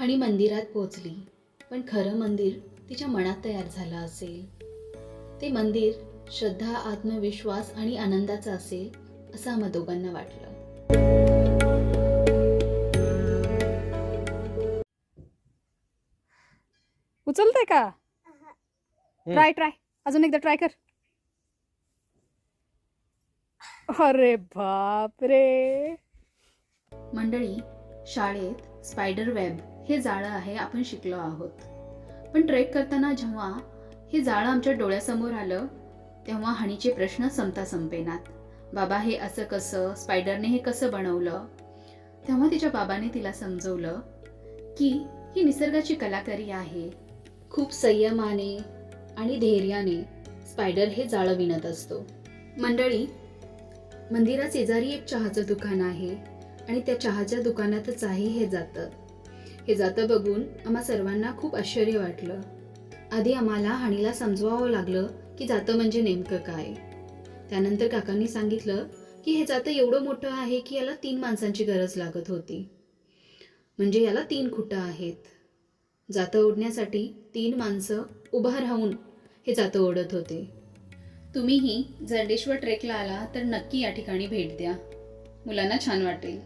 हणी मंदिरात पोहोचली, पण खरं मंदिर तिच्या मनात तयार झालं असेल. ते मंदिर श्रद्धा, आत्मविश्वास आणि आनंदाचं असेल असं आम्हा दोघांना वाटलं. उचलते का? ट्राय अजून एकदा ट्राय कर. अरे बाप रे. मंडळी, शाळेत स्पायडर वेब हे जाळं आहे आपण शिकलो आहोत. पण ट्रेक करताना जेव्हा हे जाळं आमच्या डोळ्यासमोर आलं तेव्हा हणीचे प्रश्न संपता संपेनात. बाबा, हे असं कसं, स्पायडरने हे कसं बनवलं? तेव्हा तिच्या बाबाने तिला समजवलं की ही निसर्गाची कलाकारी आहे. खूप संयमाने आणि धैर्याने स्पायडर हे जाळं विणत असतो. मंडळी, मंदिरा शेजारी एक चहाचं दुकान आहे आणि त्या चहाच्या दुकानातच आहे हे जातं. हे जातं बघून आम्हा सर्वांना खूप आश्चर्य वाटलं. आधी आम्हाला हणीला समजवावं लागलं की जातं म्हणजे नेमकं काय. त्यानंतर काकांनी सांगितलं की हे जातं एवढं मोठं आहे की याला 3 माणसांची गरज लागत होती. म्हणजे याला 3 खुटं आहेत. जातं ओढण्यासाठी 3 माणसं उभा राहून हे जातं ओढत होते. तुम्हीही जरडेश्वर ट्रेकला आला तर नक्की या ठिकाणी भेट द्या. मुलांना छान वाटेल.